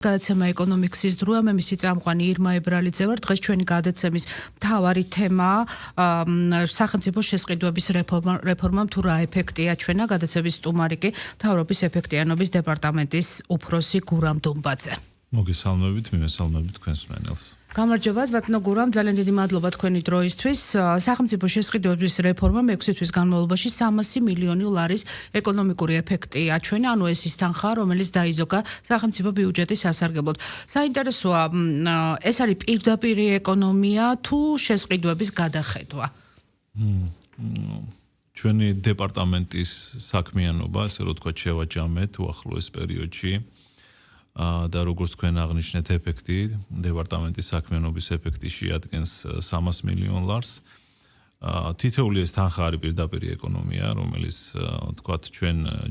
გადაცემა ეკონომიკის დროა მე მისი წამყვანი ირმა ებრალიძე ვარ. დღეს ჩვენი გადაცემის მთავარი თემაა სახელმწიფო შესყიდვების რეფორმამ თუ რა ეფექტია ჩვენა. გადაცემის სტუმარი კი მთავრობის ეფექტიანობის დეპარტამენტის უფროსი გურამ დუმბაძე. მოგესალმებით, მივესალმებით თქვენს მსმენელს. გამარჯობა, ბატონო გურამ, ძალიან დიდი მადლობა თქვენი დროისთვის. სახელმწიფო შესყიდვების რეფორმამ 6 თვის განმავლობაში 300 მილიონი ლარის ეკონომიკური ეფექტი აჩვენა, ანუ ეს ის თანხა, რომელიც დაიზოგა სახელმწიფო ბიუჯეტის სასარგებლოდ. საინტერესოა, ეს არის პირდაპირი ეკონომია თუ შესყიდვების გადახედვა? ჩვენი დეპარტამენტის საქმიანობა, ასე რომ თქვა, შევაჯამეთ უახლოეს პერიოდში. და როგორც თქვენ აღნიშნეთ, ეფექტი დეპარტამენტის საქმიანობის ეფექტი შეადგენს 300 მილიონ ლარს. თითოეული ეს თანხა არის პირდაპირი ეკონომია, რომელიც თქვათ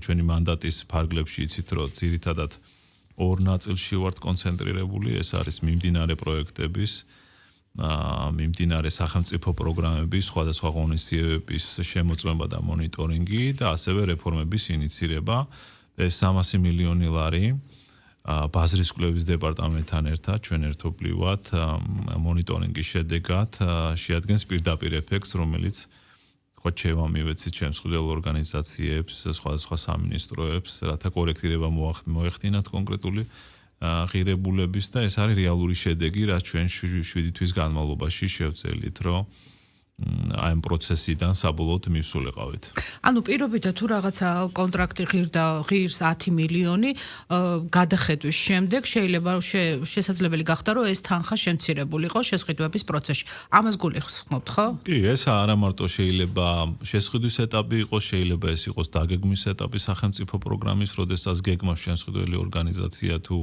ჩვენი მანდატის ფარგლებში იცით, რომ ძირითადად ორ ნაწილში ვართ კონცენტრირებული, ეს არის მიმდინარე პროექტების, მიმდინარე სახელმწიფო პროგრამების, სხვადასხვა ღონისძიებების შემოწმება და მონიტორინგი და ასევე რეფორმების ინიცირება. ეს 300 მილიონი ლარი ბაზრის კვლევის დეპარტამენტთან ერთად ჩვენ ერთობლივად მონიტორინგის შედეგად შეადგენს პირდაპირ ეფექტს, რომელიც თქვა შევამივეცით შემსხვილ ორგანიზაციებს, სხვადასხვა სამინისტროებს, რათა კორექტირება მოეხდინათ კონკრეტული ღირებულების და ეს არის რეალური შედეგი, რაც ჩვენ 7 თვის განმავლობაში შევძელით, რომ აი ამ პროცესიდან საბოლოოდ მივსულიყავით. ანუ პირობითად თუ რაღაცა კონტრაქტი ღირს 10 მილიონი გადახედვის შემდეგ შეიძლება შესაძლებელი გახდა რომ ეს თანხა შემცირებულიყო შესყიდვების პროცესში. ამას გულისხმობთ, ხო? კი, ეს არა მარტო შეიძლება შესყიდვის ეტაპი იყოს, შეიძლება ეს იყოს დაგეგმვის ეტაპი სახელმწიფო პროგრამის, როდესაც გეგმავს შემსყიდველი ორგანიზაცია თუ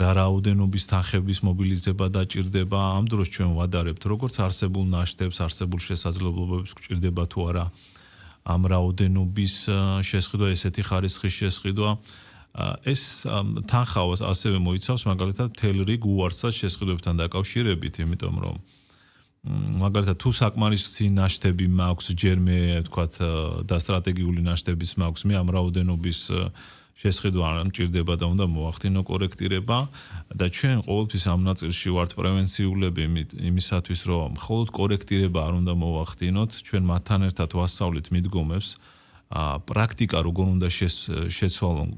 რა რაოდენობის თანხების მობილიზება დაჭირდება. ამ დროს ჩვენ ვადარებთ როგორც არსებულ ნაშთებს, არსებულ შესაძლებლობებს გვჭირდება თუ არა ამ რაოდენობის შესყიდვა, ესეთი ხარისხის შესყიდვა. ეს თანხა ასევე მოიცავს მაგალითად მთელ რიგ უარსას შესყიდვებთან დაკავშირებით, იმიტომ რომ მაგალითად თუ საკმარისი ნაშთები მაქვს, ჯერ მე ვთქვათ და სტრატეგიული ნაშთების მაქვს, მე ამ რაოდენობის შესყიდვა არ მჭირდება და უნდა მოახდინო კორექტირება და ჩვენ ყოველთვის ამ ნაწილში ვართ პრევენციულები იმისათვის, რომ მხოლოდ კორექტირება არ უნდა მოახდინოთ, ჩვენ მათთან ერთად ვასწავლით მიდგომებს, პრაქტიკა როგორ უნდა შეცვალონ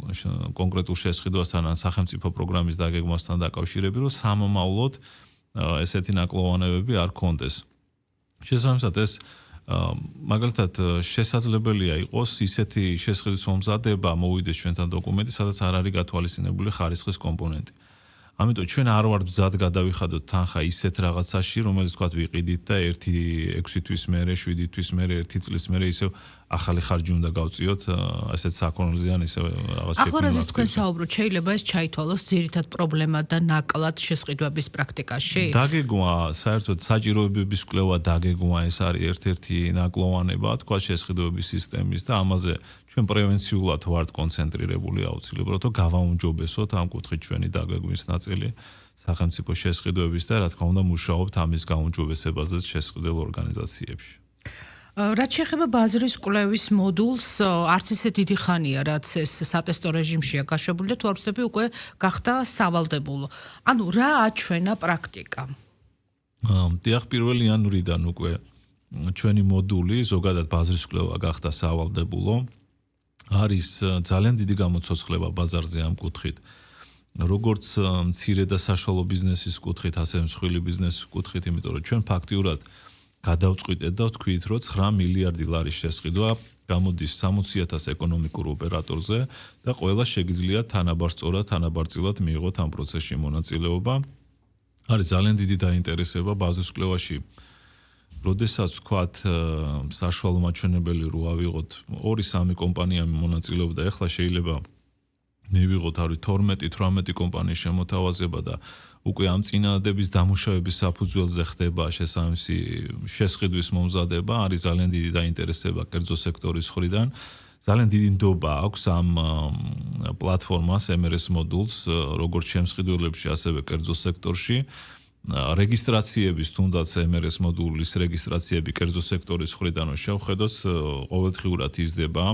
კონკრეტულ შესყიდვასთან ან სახელმწიფო პროგრამის დაგეგმვასთან დაკავშირებით, რომ სამომავლოდ ესეთი ნაკლოვანებები არ ქონდეს. შესაბამისად ეს მაგალითად შესაძლებელია იყოს ისეთი შესყიდვის მომზადება მოვიდეს ჩვენთან დოკუმენტი, სადაც არ არის გათვალისწინებული ხარისხის კომპონენტი. ამიტომ ჩვენ არ ვართ მზად გადავიხადოთ თანხა ისეთ რაღაცაში, რომელიც თქვათ ვიყიდით და 6 თვის მერე, 7 თვის მერე, 1 წლის მერე ისევ ახალი ხარჯი უნდა გავწიოთ, ასეთ საქონელზე ან ისევ რაღაც შეფინვა. ახლა რაზეც თქვენ საუბრობთ, შეიძლება ეს ჩაითვალოს ძირითად პრობლემა და ნაკლად შესყიდვების პრაქტიკაში? დაგეგმვა, საერთოდ საჭიროებების კვლევა დაგეგმვა, ეს არის ერთ-ერთი ნაკლოვანება, თქვათ შესყიდვების სისტემის და ამაზე ჩვენ პრევენციულად ვართ კონცენტრირებული აუცილებლად, რომ გავაუმჯობესოთ ამ კუთხით ჩვენი დაგეგმვის ნაწილი სახელმწიფო შესყიდვების და რა თქმა უნდა მუშაობთ ამის გაუმჯობესებაზე შესყიდველ ორგანიზაციებში. რაც შეეხება ბაზრის კვლევის მოდულს, არც ისე დიდი ხანია, რაც ეს სატესტო რეჟიმშია გაშვებული და თუ არ ვცდები უკვე გახდა სავალდებულო. ანუ რა აჩვენა პრაქტიკა? დიახ, 1 იანვრიდან უკვე ჩვენი მოდული ზოგადად ბაზრის კვლევა გახდა სავალდებულო. არის ძალიან დიდი გამოცოცხლება ბაზარზე ამ კუთხით. როგორც მცირე და საშუალო ბიზნესის კუთხით, ასევე მსხვილი ბიზნესის კუთხით, იმიტომ რომ ჩვენ ფაქტიურად გადავწყვიტეთ და ვთქვით, რომ 9 მილიარდი ლარის შესყიდვა გამოდის 60,000 ეკონომიკურ ოპერატორზე და ყველა შეგიძლია თანაბარწილად მიიღოთ ამ პროცესში მონაწილეობა. არის ძალიან დიდი დაინტერესება ბაზრის კვლევაში. როდესაც ვთქვათ, საშუალო მაჩვენებელი რო ავიღოთ 2-3 კომპანია მონაწილეობდა, ეხლა შეიძლება მივიღოთ 12-18 კომპანიის შემოთავაზება და უკვე ამ წინადადების დამუშავების საფუძველზე ხდება შესაბამისი შესყიდვის მომზადება, არის ძალიან დიდი დაინტერესება კერძო სექტორის მხრიდან. ძალიან დიდი ნდობა აქვს ამ პლატფორმას, MRS მოდულს, როგორც შემსყიდველებში, ასევე კერძო სექტორში. რეგისტრაციების თუნდაც MRS მოდულის რეგისტრაციები კერძო სექტორის მხრიდან შევხედოთ, ყოველდღიურად იზრდება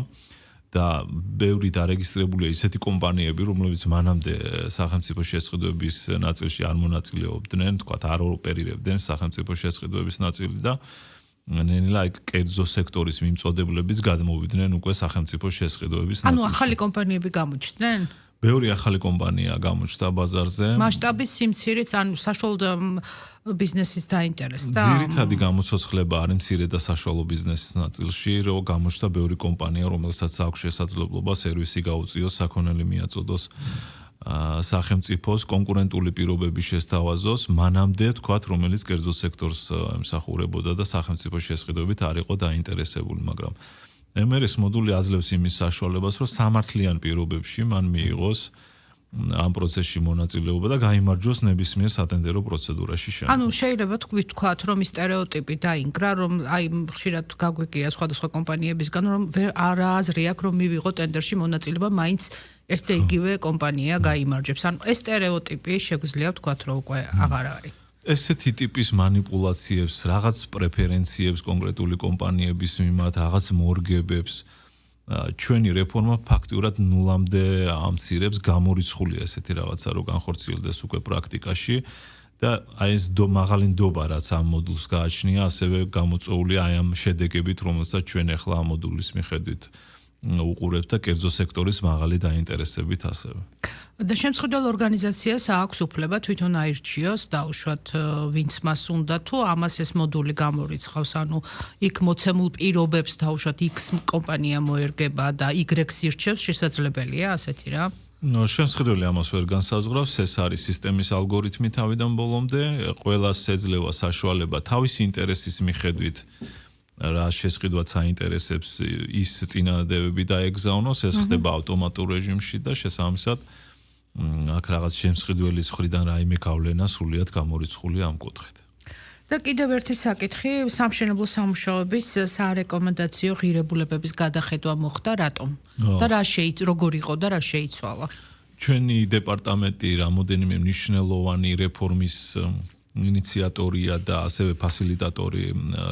და ბევრი დარეგისტრებულია ისეთი კომპანიები, რომლებიც მანამდე სახელმწიფო შესყიდვების ნაწილში არ მონაწილეობდნენ, თქვათ არ ოპერირებდნენ სახელმწიფო შესყიდვების ნაწილი და ნელა კერძო სექტორის მიმწოდებლებიც გადმოვიდნენ უკვე სახელმწიფო შესყიდვების ნაწილში. ანუ ახალი კომპანიები გამოჩნდნენ? ბევრი ახალი კომპანია გამოჩნდა ბაზარზე. მასშტაბის სიმცირით, ანუ საშუალო ბიზნესის დაინტერესდა. ძირითადი გამოცოცხლება არის მცირე და საშუალო ბიზნესის ნაწილში, რომ გამოჩნდა ბევრი კომპანია, რომელსაც აქვს შესაძლებლობა სერვისი გაუწიოს, საქონელი მიაწოდოს სახელმწიფოს, კონკურენტული პირობების შესთავაზოს, მანამდე თქვათ, რომელიც კერძო სექტორს ემსახურებოდა და სახელმწიფო შესყიდვებით არ იყო დაინტერესებული, მაგრამ MRS მოდული აძლევს იმის საშუალებას, რომ სამართლიან პირობებში მან მიიღოს ამ პროცესში მონაწილეობა და გაიმარჯვოს ნებისმიერ სატენდერო პროცედურაში შემდგომ. ანუ შეიძლება თქვათ, რომ ის სტერეოტიპი დაინგრა, რომ აი ხშირად გაგვიგია სხვადასხვა კომპანიებისგან, რომ არა აზრი აქვს, რომ მივიღო ტენდერში მონაწილეობა, მაინც ერთ და იგივე კომპანია გაიმარჯვებს. ანუ ეს სტერეოტიპი შეგვიძლია ვთქვათ, რომ უკვე აღარ არის. ესეთი ტიპის манипуляციებს, რაღაც პრეფერენციებს კონკრეტული კომპანიების მიმართ, რაღაც მორგებებს ჩვენი რეფორმა ფაქტიურად ნულამდე ამცირებს, გამორიცხულია ესეთი რაღაცა, რომ განხორციელდეს უკვე პრაქტიკაში და აი ეს მაღალი ნდობა, რაც ამ მოდულს გააჩნია, ასევე გამოწვეულია აი ამ შედეგებით, რომელსაც ჩვენ ახლა ამ მოდულის მიხედვით უყურებთ და კერძო სექტორის მაღალი დაინტერესებით ასევე. და შემსხიდველ ორგანიზაციას აქვს უფლება თვითონ აირჩიოს, დაუშვათ ვინც მას უნდა თუ ამას ეს მოდული გამორიცხავს, ანუ იქ მოცემულ პირობებს დაუშვათ X კომპანია მოერგება და Y-ს ირჩევს, შესაძლებელია ასეთი რა? შემსხიდველი ამას ვერ განსაზღვრავს, ეს არის სისტემის ალგორითმი თავიდან ბოლომდე, ყველას ეძლევა საშუალება თავისი ინტერესის მიხედვით რა შესყიდვაც აინტერესებს ის წინადადებები დაეგზავნოს, ეს ხდება ავტომატურ რეჟიმში და შესაბამისად აქ რაღაც შემსყიდველის მხრიდან რაიმე გავლენა სრულიად გამორიცხულია ამ კუთხით. და კიდევ ერთი საკითხი, სამშენებლო სამუშაოების სარეკომენდაციო ღირებულებების გადახედვა მოხდა რატომ? და როგორ იყო და რა შეიცვალა? ჩვენი დეპარტამენტი რამოდენიმე მნიშვნელოვანი რეფორმის ინიციატორია და ასევე ფასილიტატორი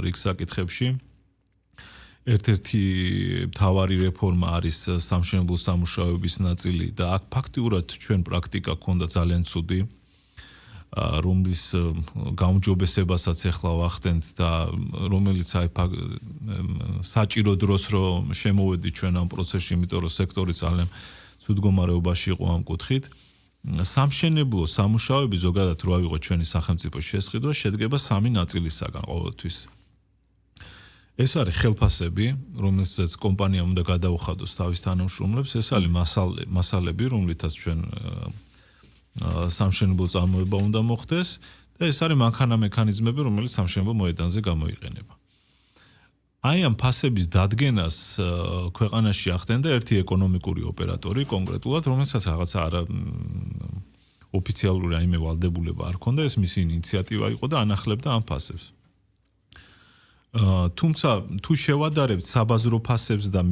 რიგ საკითხებში. ერთ-ერთი მთავარი რეფორმა არის სამშენებლო სამუშაოების ნაწილი და აქ ფაქტიურად ჩვენ პრაქტიკა გქონდა ძალიან ცუდი, რომლის გაუმჯობესებასაც ახლა ვახდენთ და რომელიც აი საჭირო დროს რომ შემოვედი ჩვენ ამ პროცესში, იმიტომ რომ სექტორი ძალიან ცუდ მდგომარეობაში იყო ამ კუთხით. სამშენებლო სამუშაოები ზოგადად რო ავიღოთ ჩვენი სახელმწიფოს შესყიდვა, შედგება სამი ნაწილისაგან ყოველთვის. ეს არის ხელფასები, რომელსაც კომპანია უნდა გადაუხადოს თავის თანამშრომლებს, ეს არის მასალები, რომლითაც ჩვენ სამშენებლო წარმოება უნდა მოხდეს და ეს არის მანქანა მექანიზმები, რომელიც სამშენებლო მოედანზე გამოიყენება. აი ამ ფასების დადგენას ქვეყანაში ახდენდა ერთი ეკონომიკური ოპერატორი კონკრეტულად, რომელსაც რაღაცა არა ოფიციალური რაიმე ვალდებულება არ ჰქონდა, ეს მისი ინიციატივა იყო და ანახლებდა ამ ფასებს. თუმცა თუ შევადარებთ საბაზრო ფასებს და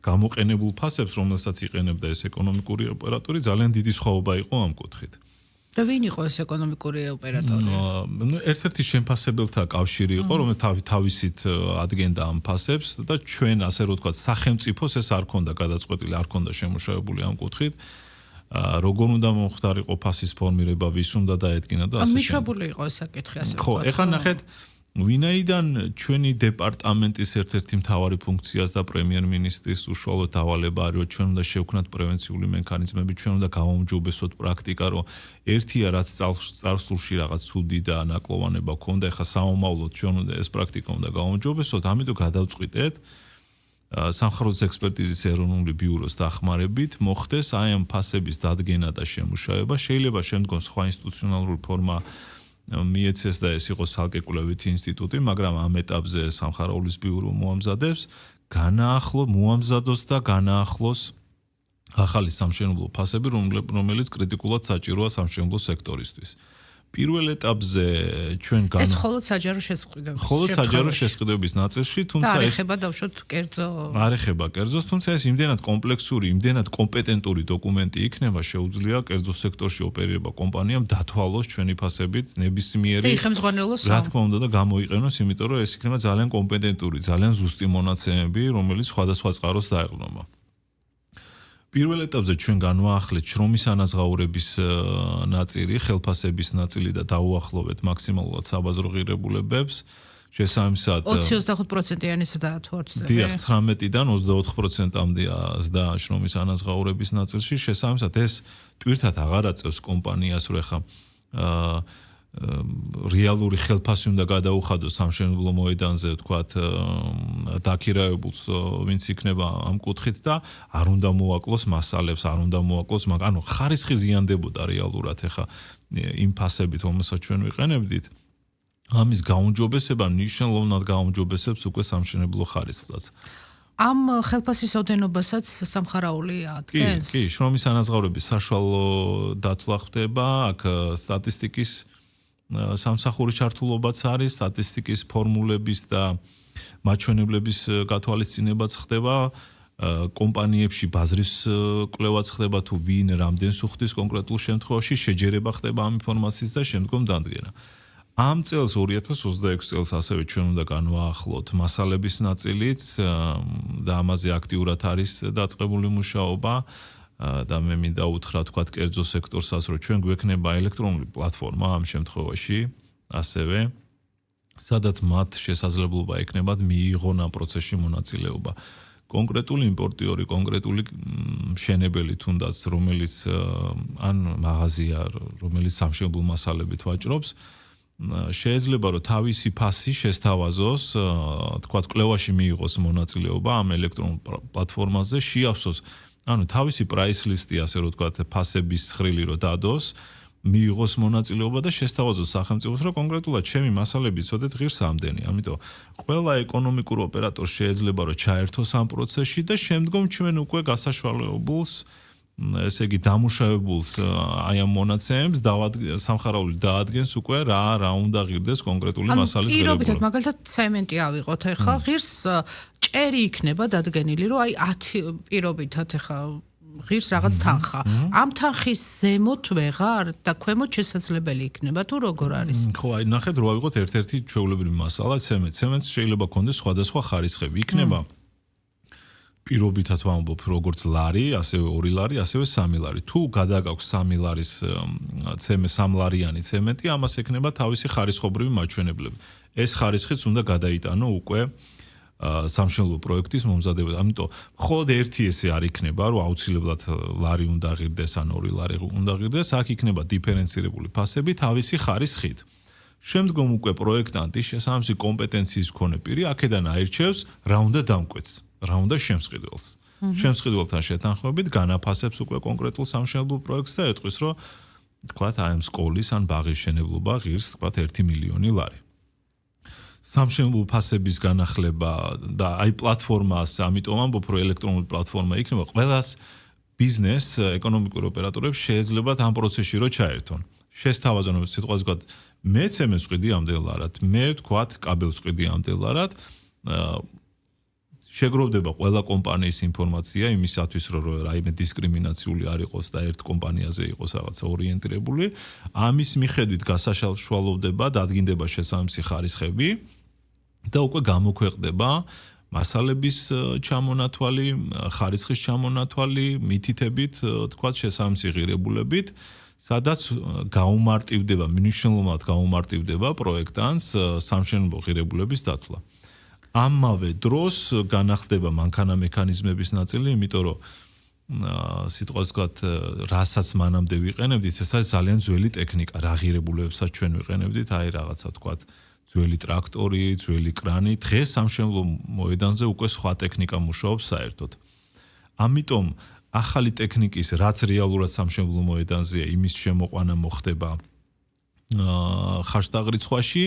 გამოყენებულ ფასებს, რომელსაც იყენებდა ეს ეკონომიკური ოპერატორი, ძალიან დიდი სხვაობა იყო ამ კუთხით. და ვინ იყო ეს ეკონომიკური ოპერატორი? ერთ-ერთი შემფასებელთა კავშირი იყო, რომელიც თავისით ადგენდა ამ ფასებს და ჩვენ ასე რომ ვთქვათ, სახელმწიფოს ეს არ ქონდა გადაწყვეტილი, არ ქონდა შემუშავებული ამ კუთხით. როგორ უნდა მომხდარიყო ფასის ფორმირება, ვის უნდა დაედგინა და ასე. მიშვებული იყო ეს საკითხი ასე. ხო, ეხლა ნახეთ ვინაიდან ჩვენი დეპარტამენტის ერთ-ერთი მთავარი ფუნქციას და პრემიერ-მინისტრის უშუალო დავალება არის, რომ ჩვენ უნდა შევქმნათ პრევენციული მექანიზმები, ჩვენ უნდა გავაუმჯობესოთ პრაქტიკა, რომ ერთია რაც წარსულში რაღაც ცუდი და ნაკლოვანება ქონდა, ეხლა საომავლოდ ჩვენ უნდა ეს პრაქტიკა უნდა გავაუმჯობესოთ, ამიტომ გადავწყვიტეთ სამხაროს ექსპერტიზის ეროვნული ბიუროს დახმარებით მოხდეს აი ამ ფასების დადგენა და შემუშავება, შეიძლება შემდგომ სხვა ინსტიტუციონალური ფორმა მიეცეს და ეს იყოს ცალკე კვლევითი ინსტიტუტი, მაგრამ ამ ეტაპზე სამხაროულის ბიურო მოამზადებს, მოამზადოს და განაახლოს ახალი სამშენებლო ფასები, რომელიც კრიტიკულად საჭიროა სამშენებლო სექტორისთვის. პირველ ეტაპზე ჩვენ ეს მხოლოდ საჯარო შესყიდვების მხოლოდ საჯარო შესყიდვების ნაწილში, თუმცა ეს ეხება დავშოთ კერძო არ ეხება კერძოს, თუმცა ეს იმდენად კომპლექსური, იმდენად კომპეტენტური დოკუმენტი იქნება, შეუძლია კერძო სექტორში ოპერირება კომპანიამ დათვალოს ჩვენი ფასებით ნებისმიერი ხელმძღვანელოს რა თქმა უნდა და გამოიყენოს, იმიტომ რომ ეს იქნება ძალიან კომპეტენტური, ძალიან ზუსტი მონაცემები, რომელიც სხვადასხვა წყაროს დაეყრდნობა. პირველ ეტაპზე ჩვენ განვაახლეთ შრომის ანაზღაურების ნაწილი, ხელფასების ნაწილი და დაუახლოვეთ მაქსიმალურად საბაზრო ღირებულებებს. შესაბამისად 25%-იანი ზრდა თუ არ ვცდები. დიახ, 19-დან 24%-მდე ზრდა შრომის ანაზღაურების ნაწილში. შესაბამისად ეს ტვირთად აღარ აწევს კომპანიას, რომ ეხა რეალური ხელფასი უნდა გადაუხადოს სამშენებლო მოედანზე, ვთქვათ, დაქირავებულს, ვინც იქნება ამ კუთხით და არ უნდა მოაკლოს მასალებს, არ უნდა მოაკლოს, ანუ ხარისხი ზიანდებოდა რეალურად ეხა იმ ფასებით, რომელსაც ჩვენ ვიყენებდით. ამის გაუმჯობესება მნიშვნელოვნად გაუმჯობესებს უკვე სამშენებლო ხარისხსაც. ამ ხელფასის ოდენობასაც სამხარაული ადგენს? კი, შრომის ანაზღაურების საშუალო დათვლა ხდება, აქ სტატისტიკის სამსახურის ჩართულობაც არის, სტატისტიკის ფორმულების და მაჩვენებლების გათვალისწინებაც ხდება, კომპანიებში ბაზრის კვლევაც ხდება თუ ვინ რამდენს უხდის კონკრეტულ შემთხვევაში, შეჯერება ხდება ამ ინფორმაციის და შემდგომ დადგენა. ამ წელს 2026 წელს ასევე ჩვენ უნდა განვაახლოთ მასალების ნაწილიც და ამაზე აქტიურად არის დაწყებული მუშაობა. და მე მინდა უთხრა თქვა კერძო სექტორსაც, რომ ჩვენ გვექნება ელექტრონული პლატფორმა ამ შემთხვევაში, ასევე სადაც მათ შესაძლებლობა ექნებათ მიიღონ ამ პროცესში მონაწილეობა. კონკრეტული იმპორტიორი, კონკრეტული მშენებელი თუნდაც, რომელიც ან მაღაზია, რომელიც სამშენებლო მასალებით ვაჭრობს, შეიძლება რომ თავისი ფასი შესთავაზოს, თქვა კვლევაში მიიღოს მონაწილეობა ამ ელექტრონულ პლატფორმაზე, შეავსოს ანუ თავისი price list-ი, ასე რომ ვთქვათ, ფასების ხრილი რო დადოს, მიიღოს მონაწილეობა და შესთავაზოს სახელმწიფოს, რომ კონკრეტულად ჩემი მასალები ცოდეთ ღირს ამდენი. ამიტომ ყველა ეკონომიკურ ოპერატორს შეიძლება რომ ჩაერთოს ამ პროცესში და შემდგომ ჩვენ უკვე გასაშვალებულს, ესე იგი დამუშავებულს აი ამ მონაცემებს სამხარაული დაადგენს უკვე რა უნდა ღირდეს კონკრეტული მასალის ღირებულება. პირობითად მაგალითად ცემენტი ავიღოთ ახლა, ღირს ჭერი იქნება დადგენილი, რომ აი 10 პირობითად ახლა ღირს რაღაც თანხა. ამ თანხის ზემოთ ვეღარ და ქვემოთ შესაძლებელი იქნება თუ როგორ არის? ხო, აი ნახეთ, რო ავიღოთ ერთ-ერთი ჩვეულებრივი მასალა, ცემენტი. ცემენტს შეიძლება ქონდეს სხვადასხვა ხარისხები. იქნება პირობითად ვამბობ, როგორც ლარი, ასევე 2 ლარი, ასევე 3 ლარი. თუ გადაგაქვს 3 ლარის 3 ლარიანი ცემენტი, ამას ექნება თავისი ხარისხობრივი მაჩვენებლები. ეს ხარისხიც უნდა გადაიტანო უკვე სამშენებლო პროექტის მომზადებაზე. ამიტომ მხოლოდ ერთი ესე არ იქნება, რომ აუცილებლად ლარი უნდა ღირდეს ან 2 ლარი უნდა ღირდეს, აქ იქნება დიფერენცირებული ფასები თავისი ხარისხით. შემდგომ უკვე პროექტანტი შესაბამისი კომპეტენციის მქონე პირი აქედან აირჩევს რა უნდა დამკვეთს. რა უნდა შემსყიდველს. შემსყიდველთან შეთანხმებით განაფასებს უკვე კონკრეტულ სამშენებლო პროექტს და ეტყვის, რომ თქვათ აი ამ სკოლის ან ბაღის შენებლობა ღირს თქვათ 1 მილიონი ლარი. სამშენებლო ფასების განახლება და აი პლატფორმას, ამიტომ ამბობ, რომ ელექტრონული პლატფორმა იქნება ყველას ბიზნეს ეკონომიკურ ოპერატორებს შეეძლებათ ამ პროცესში რო ჩაერთონ. შესთავაზონ სიტყვაზე ვთქვათ, მე ცემეს ვყიდი ამდენ ლარად, მე ვთქვათ კაბელს ვყიდი ამდენ ლარად. შეგროვდება ყველა კომპანიის ინფორმაცია იმისათვის, რომ რაიმე დისკრიმინაციული არ იყოს და ერთ კომპანიაზე იყოს რაღაცა ორიენტირებული. ამის მიხედვით გასაშალშვალოვდება, დადგინდება შესაბამისი ხარისხები და უკვე გამოქვეყდება მასალების ჩამონათვალი, ხარისხის ჩამონათვალი, მითითებით, თქვათ, შესაბამისი ღირებულებით, სადაც გაუმარტივდება, მნიშვნელოვნად გაუმარტივდება პროექტანტს სამშენებლო ღირებულების დათვლა. ამავე დროს განახდება მანქანა მექანიზმების ნაწილი, იმიტომ რომ სიტყვას ვთქვათ, რასაც მანამდე ვიყენებდით, ეს არის ძალიან ძველი ტექნიკა, რა ღირებულებებსაც ჩვენ ვიყენებდით, აი რაღაცა ვთქვათ, ძველი ტრაქტორი, ძველი კრანი, დღეს სამშენებლო მოედანზე უკვე სხვა ტექნიკა მუშაობს საერთოდ. ამიტომ ახალი ტექნიკის, რაც რეალურად სამშენებლო მოედანზეა, იმის შემოყვანა მოხდება ხარშტაღრიცხვაში,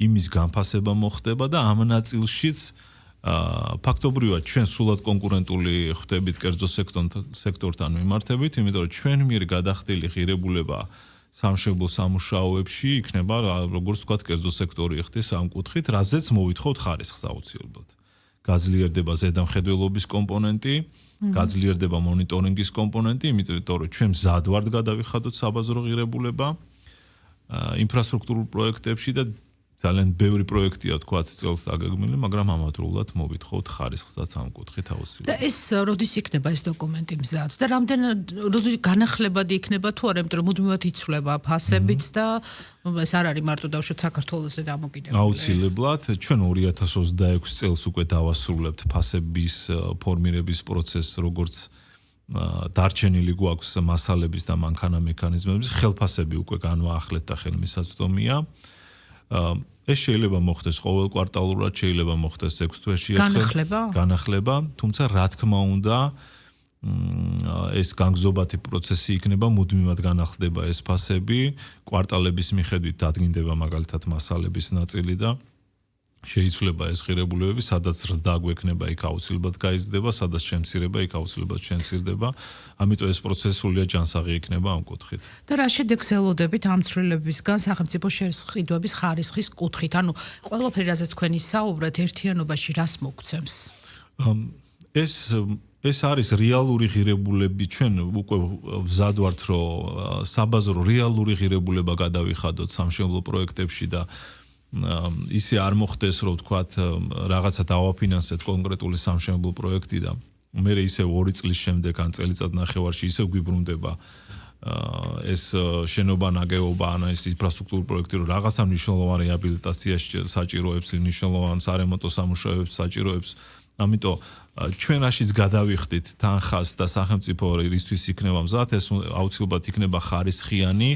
იმის განფასება მოხდება და ამ ნაწილშიც ფაქტობრივად ჩვენ სულად კონკურენტული ხდებით კერძო სექტორთან მიმართებით, იმიტომ რომ ჩვენ მიერ გადახდილი ღირებულება სამშენებლო სამუშაოებში იქნება როგორც ვთქვათ, კერძო სექტორი იხდეს ამ კუთხით, რაზეც მოვითხოვთ ხარისხს აუცილებლად. გაძლიერდება ზედამხედველობის კომპონენტი, გაძლიერდება მონიტორინგის კომპონენტი, იმიტომ რომ ჩვენ მზად ვართ გადავიხადოთ საბაზრო ღირებულება ინფრასტრუქტურულ პროექტებში და ძალიან ბევრი პროექტია თქვათ წელს დაგეგმილი, მაგრამ ამავდროულად მოვითხოვთ ხარისხსაც ამ კუთხით აუცილებლად. და ეს როდის იქნება ეს დოკუმენტი მზად და რამდენი განახლებადი იქნება თუ არა, იმიტომ რომ მუდმივად იცვლება ფასებიც და ეს არ არის მარტო დავუშვათ საქართველოსზე დამოკიდებული. აუცილებლად, ჩვენ 2026 წელს უკვე დავასრულებთ ფასების ფორმირების პროცესს, როგორც დარჩენილი გვაქვს მასალების და მანქანა მექანიზმების, ხელფასები უკვე განვაახლეთ და ხელმისაწვდომია. ეს შეიძლება მოხდეს ყოველ კვარტალურად, შეიძლება მოხდეს 6 თვეში ერთხელ. განახლება, თუმცა რა თქმა უნდა, ეს განგზობათი პროცესი იქნება, მუდმივად განახლდება ეს ფასები, კვარტალების მიხედვით დადგინდება მაგალითად მასალების ნაწილი და შეიცვლება ეს ღირებულებები, სადაც ზრდა გვექნება, იქ აუცილებლად გაიზრდება, სადაც შემცირება, იქ აუცილებლად შემცირდება. ამიტომ ეს პროცესი სრულიად ჯანსაღი იქნება ამ კუთხით. და რა შედეგს ელოდებით ამ ცვლილებისგან სახელმწიფო შესყიდვების ხარისხის კუთხით? ანუ ყველაფერი, რაზეც თქვენ ისაუბრეთ, ერთიანობაში რას მოგცემს? ეს არის რეალური ღირებულები, ჩვენ უკვე მზად ვართ, რომ საბაზრო რეალური ღირებულება გადავიხადოთ სამშენებლო პროექტებში და ისე არ მოხდეს, რომ ვთქვათ, რაღაცა დავაფინანსეთ კონკრეტული სამშენებლო პროექტი და მე ისე 2 წლის შემდეგ ან წელიწად ნახევარში ისე გვიბრუნდება ეს შენობა ნაგებობა ან ეს ინფრასტრუქტურული პროექტი, რომ რაღაცა მნიშვნელოვანი რეაბილიტაციაში საჭიროებს, მნიშვნელოვან სარემონტო სამუშაოებს საჭიროებს. ამიტომ ჩვენ რაშიც გადავიხდით თანხას და სახელმწიფო რისთვის იქნება მზად, ეს აუცილებლად იქნება ხარისხიანი,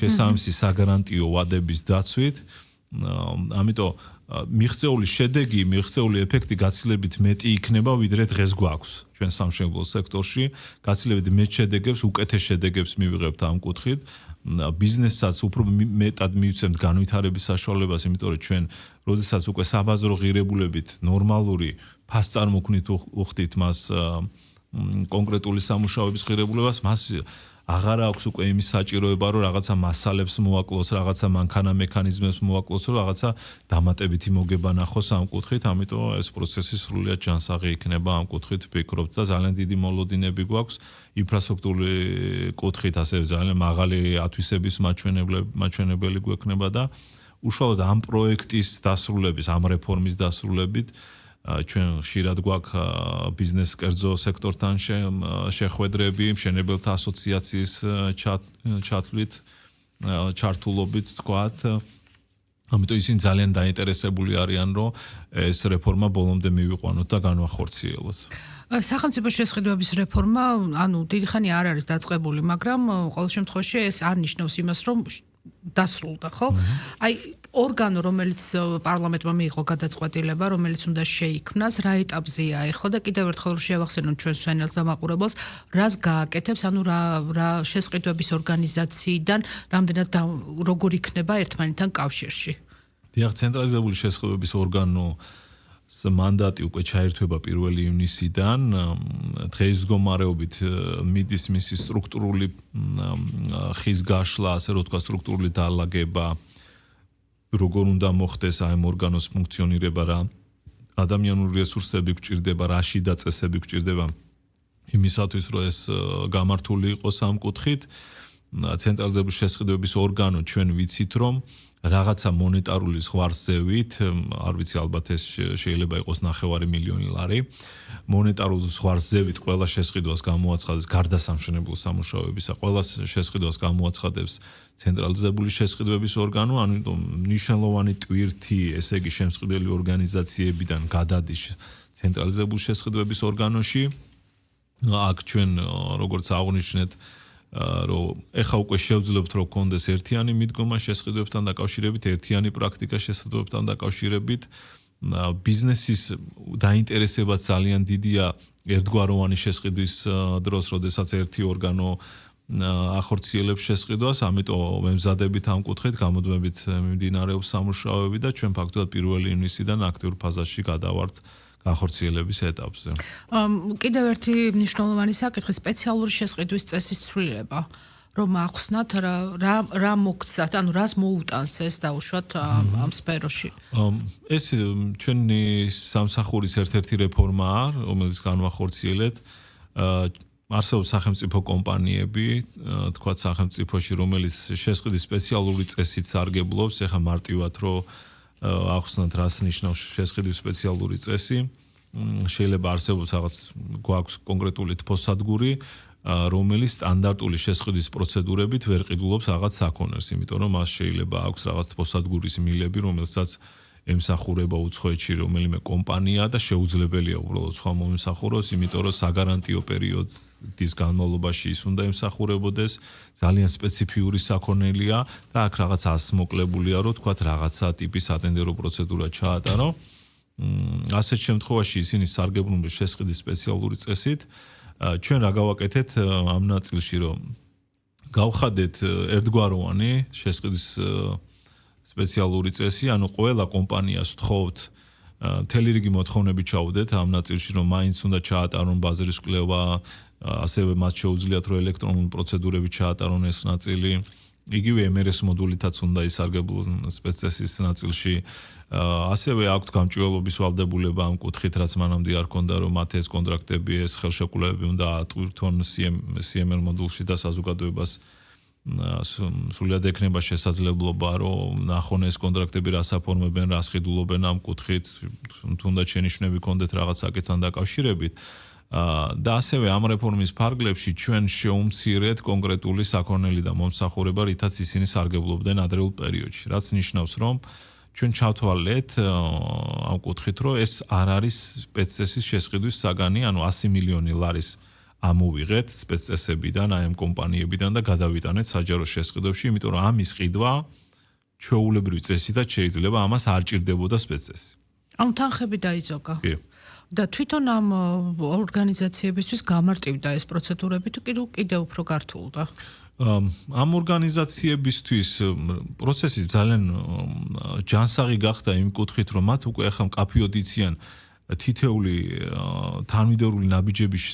შესაბამისი საგარანტიო ვადების დაცვით. ამიტომ მიღწეული შედეგი, მიღწეული ეფექტი გაცილებით მეტი იქნება, ვიდრე დღეს გვაქვს ჩვენ სამშენებლო სექტორში. გაცილებით მეტ შედეგებს, უკეთეს შედეგებს მივიღებთ ამ კუთხით. ბიზნესსაც უფრო მეტად მივცემთ განვითარების საშუალებას, იმიტომ რომ ჩვენ, როდესაც უკვე საბაზრო ღირებულებით ნორმალური ფასწარმოქმნით უხდით მას კონკრეტული სამუშაოების ღირებულებას, მას აღარ აქვს უკვე იმის საჭიროება, რომ რაღაცა მასალებს მოაკლოს, რაღაცა მანქანა მექანიზმებს მოაკლოს, რომ რაღაცა დამატებითი მოგება ნახოს ამ კუთხით, ამიტომ ეს პროცესი სრულიად ჯანსაღი იქნება ამ კუთხით, ვფიქრობთ და ძალიან დიდი მოლოდინები გვაქვს ინფრასტრუქტურული კუთხით, ასევე ძალიან მაღალი ათვისების მაჩვენებელი გვექნება და უშუალოდ ამ პროექტის დასრულების, ამ რეფორმის დასრულებით ჩვენ ხშირად გვაქვს ბიზნეს კერძო სექტორთან შეხვედრები, მშენებელთა ასოციაციის ჩათვლით, ჩართულობით თქვათ. ამიტომ ისინი ძალიან დაინტერესებული არიან, რომ ეს რეფორმა ბოლომდე მივიყვანოთ და განვახორციელოთ. სახელმწიფო შესყიდვების რეფორმა, ანუ დიდი ხანი არ არის დაწყებული, მაგრამ ყოველ შემთხვევაში ეს არ ნიშნავს იმას, რომ დასრულდა, ხო? აი ორგანო, რომელიც პარლამენტმა მიიღო გადაწყვეტილება, რომელიც უნდა შეიქმნას, რა ეტაპზეა ეხლა და კიდევ ერთხელ შევახსენოთ ჩვენ სვენელს და მაყურებელს, რას გააკეთებს, ანუ რა შესყიდვების ორგანიზაციიდან რამდენად როგორ იქნება ერთმანეთთან კავშირში. დიახ, ცენტრალიზებული შესყიდვების ორგანოს მანდატი უკვე ჩაერთვება 1 ივნისიდან, დღეს მდგომარეობით მიდის მისი სტრუქტურული ხის გაშლა, ასე რომ თქვა სტრუქტურული დაალაგება, როგორ უნდა მოხდეს ამ ორგანოს ფუნქციონირება, რა ადამიანური რესურსები გვჭირდება, რა შიდა წესები გვჭირდება იმისათვის, რომ ეს გამართული იყოს ამ კუთხით. ცენტრალიზებული შესყიდვების ორგანო ჩვენ ვიცით, რომ რაღაცა მონეტარული ზღვარზევით, არ ვიცი, ალბათ ეს შეიძლება იყოს 9 მილიონი ლარი, მონეტარული ზღვარზევით ყველა შესყიდვას გამოაცხადებს გარდა სამშენებლო სამუშაოებისა, ყველა შესყიდვას გამოაცხადებს ცენტრალიზებული შესყიდვების ორგანო, ამიტომ მნიშვნელოვანი ტვირთი, ესე იგი შემსყიდველი ორგანიზაციებიდან გადადის ცენტრალიზებული შესყიდვების ორგანოში. აქ ჩვენ როგორც აღნიშნეთ, რომ ეხა უკვე შევძლებთ, რომ კონდეს ერთიანი მიდგომა შესყიდვებთან დაკავშირებით, ერთიანი პრაქტიკა შესყიდვებთან დაკავშირებით. ბიზნესის დაინტერესება ძალიან დიდია ერთგვაროვანი შესყიდვის დროს, როდესაც ერთი ორგანო ახორციელებს შესყიდვას, ამიტომ მემზადებით ამ კუთხით გამოდმებით მიმდინარეობს სამუშაოები და ჩვენ ფაქტობრივად 1 ივნისიდან აქტიურ ფაზაში გადავართ განხორციელების ეტაპზე. კიდევ ერთი მნიშვნელოვანი საკითხი სპეციალური შესყიდვის წესის ცვლილება. რომ ახსნათ რა მოგცათ, ანუ რას მოუტანს ეს დაუშვათ ამ სფეროში. ეს ჩვენი სამსახურის ერთ-ერთი რეფორმაა, რომელიც განვახორციელეთ. არსებობს სახელმწიფო კომპანიები, თქვათ სახელმწიფოში, რომელიც შესყიდვის სპეციალური წესით სარგებლობს, ეხლა მარტივად რომ ახსნათ რას ნიშნავს შესყიდვის სპეციალური წესი. შეიძლება არსებობს რაღაც გვაქვს კონკრეტული თბოსადგური, რომელიც სტანდარტული შესყიდვის პროცედურებით ვერ ყიდულობს რაღაც საქონელს, იმიტომ რომ მას შეიძლება აქვს რაღაც თბოსადგურის მილები, რომელსაც ემსახურება უცხოეთში რომელიმე კომპანია და შეუძლებელია უბრალოდ სხვა მომსახუროს, იმიტომ რომ საგარანტიო პერიოდის განმავლობაში ის უნდა ემსახურებოდეს, ძალიან სპეციფიური საქონელია და აქ რაღაც ასმოკლებულია, რომ თქვათ რაღაცა ტიპის ატენდერო პროცედურა ჩაატარო. ასეთ შემთხვევაში ისინი სარგებლობენ შესყიდვის სპეციალური წესით. ჩვენ რა გავაკეთეთ ამ ნაწილში, რომ გავხადეთ ერთგვაროვანი შესყიდვის სპეციალური წესი, ანუ ყველა კომპანიას ვთხოვთ მთელი რიგი მოთხოვნები ჩაუდეთ ამ ნაწილში, რომ მაინც უნდა ჩაატარონ ბაზრის კვლევა, ასევე მათ შეუძლიათ რომ ელექტრონული პროცედურები ჩაატარონ ეს ნაწილი. იგივე MRS მოდულითაც უნდა ისარგებლონ სპეცწესის ნაწილში. ასევე აქვთ გამჭვირვალობის ვალდებულება ამ კუთხით, რაც მანამდე არ ქონდა, რომ მათ ეს კონტრაქტები, ეს ხელშეკრულებები უნდა ატვირთონ CML მოდულში და საზოგადოებას სულიად ექნება შესაძლებლობა, რომ ნახონ ეს კონტრაქტები რას აფორმებენ, რას ხიდულობენ ამ კუთხით, თუნდაც შენიშვნები ქონდეთ რაღაც საკითხთან დაკავშირებით. და ასევე ამ რეფორმის ფარგლებში ჩვენ შეუმცირეთ კონკრეტული საქონელი და მომსახურება, რითაც ისინი სარგებლობდნენ ადრეულ პერიოდში, რაც ნიშნავს, რომ ჩვენ ჩავთვალეთ ამ კუთხით, რომ ეს არ არის სპეცწესის შესყიდვის საგანი, ანუ 100 მილიონი ლარის ამოვიღეთ სპეცწესებიდან, აი ამ კომპანიებიდან და გადავიტანეთ საჯარო შესყიდვებში, იმიტომ რომ ამის ყიდვა ჩვეულებრივი წესითაც შეიძლება, ამას არ ჭირდებოდა სპეცწესი. ანუ თანხები დაიძოგა. კი. და თვითონ ამ ორგანიზაციებისთვის გამარტივდა ეს პროცედურები თუ კიდევ უფრო გართულდა? ამ ორგანიზაციებისთვის პროცესი ძალიან ჯანსაღი გახდა იმ კუთხით, რომ მათ უკვე ახლა მკაფიოდ იციან თითეული თანმიმდევრული ნაბიჯების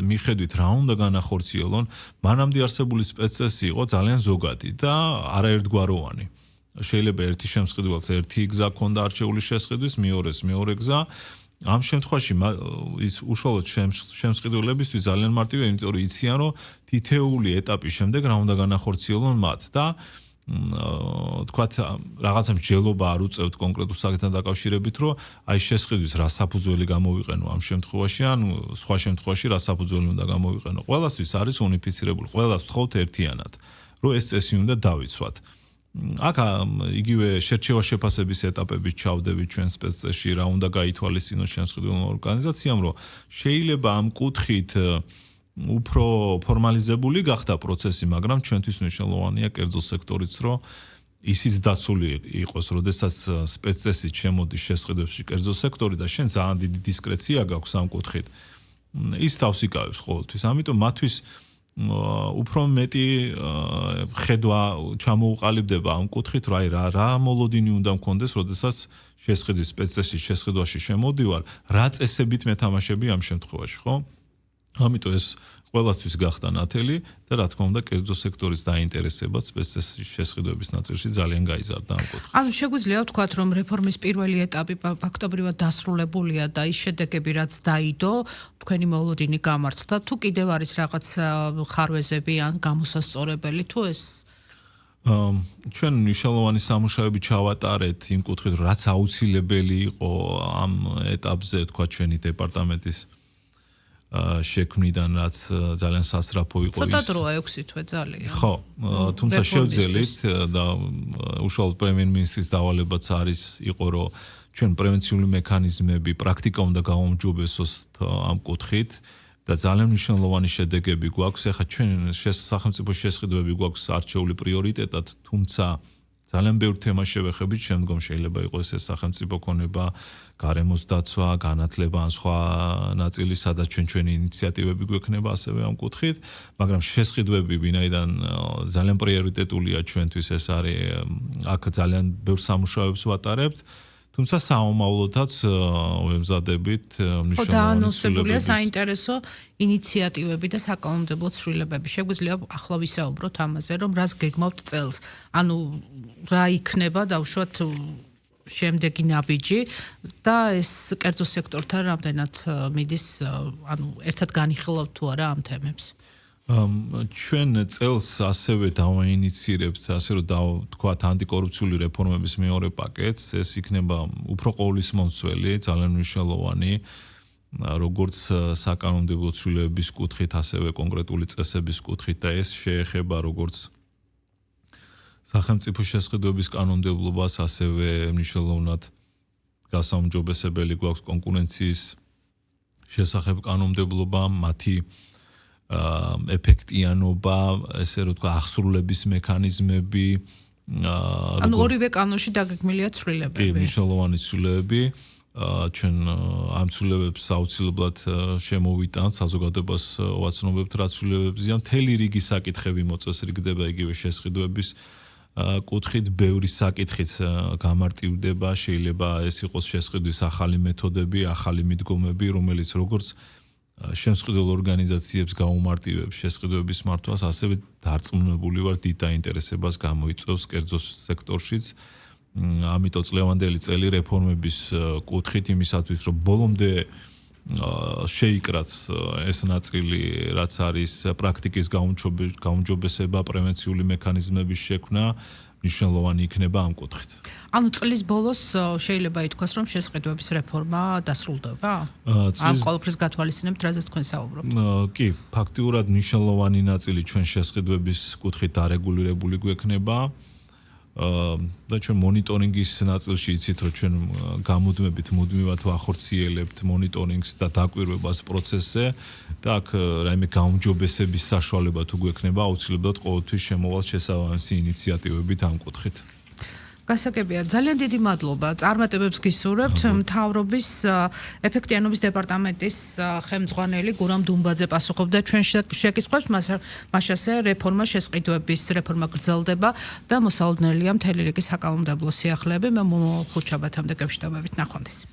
მიხედვით რა უნდა განახორციელონ, მანამდე არსებული სპეცწესი იყო ძალიან ზოგადი და არაერთგვაროვანი. შეიძლება ერთი შემსყიდველს ერთი გზა ქონდა არჩეული შესყიდვის, მეორეს მეორე გზა. ამ შემთხვევაში ის უშუალოდ შემსყიდველებისთვის ძალიან მარტივია, იმიტომ რომ იციან, რომ თითეული ეტაპის შემდეგ რა უნდა განახორციელონ მათ და თქვათ რაღაცა მსჯელობა არ უწევთ კონკრეტულ საკითხთან დაკავშირებით, რომ აი შესყიდვის რა საფუძველი გამოვიყენო ამ შემთხვევაში, ან სხვა შემთხვევაში რა საფუძველი უნდა გამოვიყენო. ყველასთვის არის უნიფიცირებული, ყველას ვთხოვთ ერთიანად, რომ ეს წესი უნდა დავიცვათ. აქ იგივე შერჩევა-შეფასების ეტაპებით ჩავდებით ჩვენ სპეცწესში, რა უნდა გაითვალისწინოს შემსყიდველმა ორგანიზაციამ, რომ შეიძლება ამ კუთხით უფრო ფორმალიზებული გახდა პროცესი, მაგრამ ჩვენთვის მნიშვნელოვანია კერძო სექტორიც, რომ ისიც დაცული იყოს, როდესაც სპეცწესით შემოდის შესყიდვებში კერძო სექტორი და შენ ძალიან დიდი დისკრეცია გაქვს ამ კუთხით. ის თავს იკავებს ყოველთვის. ამიტომ მათთვის უფრო მეტი ხედვა ჩამოუყალიბდება ამ კუთხით, რომ აი რა მოლოდინი უნდა მქონდეს, როდესაც შესყიდვის სპეცწესის შესყიდვაში შემოდივარ, რა წესებით მეთამაშები ამ შემთხვევაში, ხო? ამიტომ ეს ყველასთვის გახდა ნათელი და რა თქმა უნდა კერძო სექტორის დაინტერესებაც სპეცწესის შესყიდვების ნაწილში ძალიან გაიზარდა ამ კუთხით. ანუ შეგვიძლია ვთქვათ, რომ რეფორმის პირველი ეტაპი ფაქტობრივად დასრულებულია და ის შედეგები, რაც დაიდო, თქვენი მოლოდინი გამართდა, თუ კიდევ არის რაღაც ხარვეზები ან გამოსასწორებელი, თუ ეს ჩვენ მნიშვნელოვანი სამუშაოები ჩავატარეთ იმ კუთხით, რაც აუცილებელი იყო ამ ეტაპზე, თქვა ჩვენი დეპარტამენტის შექმნიდან, რაც ძალიან სასწრაფო იყო ის. ცოტა დროა 6 თვე ძალიან. ხო, თუმცა შევძელით და უშუალოდ პრემიერ-მინისტრის დავალებაც იყო, რომ ჩვენ პრევენციული მექანიზმები, პრაქტიკა უნდა გავამჯობესოს ამ კუთხით და ძალიან მნიშვნელოვანი შედეგები გვაქვს. ეხლა ჩვენ სახელმწიფო შესყიდვები გვაქვს არჩეული პრიორიტეტად, თუმცა ძალიან ბევრ თემას შევეხებით, შემდგომ შეიძლება იყოს ეს სახელმწიფო ქონება, გარემოს დაცვა, განათლება ან სხვა ნაწილი, სადაც ჩვენი ინიციატივები გვექნება ასევე ამ კუთხით, მაგრამ შესყიდვები ვინაიდან ძალიან პრიორიტეტულია ჩვენთვის ეს არის, აქ ძალიან ბევრ სამუშაოებს ვატარებთ თუმცა საომავლოდაც ვემზადებით ხო, მნიშვნელოვანი დაანონსებულია ცვლილებების საინტერესო ინიციატივები და საკანონმდებლო ცვლილებები. შეგვიძლია ახლა ვისაუბროთ ამაზე, რომ რას გეგმავთ წელს. ანუ რა იქნება დავუშვათ შემდეგი ნაბიჯი და ეს კერძო სექტორთან რამდენად მიდის, ანუ ერთად განიხილავთ თუ არა ამ თემებს. ჩვენ წელს ასევე დავაინიცირებთ, ასე რომ თქვათ ანტიკორუფციული რეფორმების მეორე პაკეტს, ეს იქნება უფრო ყოვლისმომცველი, ძალიან მნიშვნელოვანი, როგორც საკანონმდებლო ცვლილებების კუთხით, ასევე კონკრეტული წესების კუთხით და ეს შეეხება როგორც სახელმწიფო შესყიდვების კანონმდებლობას, ასევე მნიშვნელოვნად გასაუმჯობესებელი გვაქვს კონკურენციის შესახებ კანონმდებლობა, მათი ეფექტიანობა, ესე რომ თქვა, აღსრულების მექანიზმები, ანუ ორივე კანონში დაგეგმილია ცვლილებები. კი, მნიშვნელოვანი ცვლილებები. ჩვენ ამ ცვლილებებს აუცილებლად შემოვიტანთ, საზოგადოებას ვაცნობებთ რა ცვლილებებზეა. მთელი რიგი საკითხები მოწესრიგდება იგივე შესყიდვების კუთხით, ბევრი საკითხიც გამარტივდება, შეიძლება ეს იყოს შესყიდვის ახალი მეთოდები, ახალი მიდგომები, რომელიც როგორც შემსყიდველ ორგანიზაციებს გაუმარტივებს შესყიდვების მართვას, ასევე დარწმუნებული ვარ დიდ დაინტერესებას გამოიწვევს კერძო სექტორშიც. ამიტომ წლევანდელი წელი რეფორმების კუთხით იმისათვის, რომ ბოლომდე შეიკრაც ეს ნაწილი, რაც არის პრაქტიკის გაუმჯობესება, პრევენციული მექანიზმების შექმნა, მნიშვნელოვანი იქნება ამ კუთხით. ანუ წლის ბოლოს შეიძლება ითქვას, რომ შესყიდვების რეფორმა დასრულდება? ამ ყოველფრის გათვალისწინებთ, რაზეც თქვენ საუბრობთ? კი, ფაქტიურად მნიშვნელოვანი ნაწილი ჩვენ შესყიდვების კუთხით დარეგულირებული გვექნება. და ჩვენ მონიტორინგის ნაწილში იცით, რომ ჩვენ გამუდმებით მუდმივად ვახორციელებთ მონიტორინგს და დაკვირვებას პროცესზე და აქ რაიმე გაუმჯობესების საშუალება თუ გვექნება, აუცილებლად ყოველთვის შემოვალ შესაბამისი ინიციატივებით ამ კუთხით. გასაგებია, ძალიან დიდი მადლობა. წარმატებებს გისურვებთ. მთავრობის ეფექტიანობის დეპარტამენტის ხელმძღვანელი გურამ დუმბაძე პასუხობდა ჩვენ შეკითხვებს, მასაშე რეფორმა შესყიდვების რეფორმა გრძელდება და მოსავალნელია მთელი რიგი საკანონმდებლო სიახლეები. მე ხუთშაბათამდე გეშტაბებით ნახვამდის.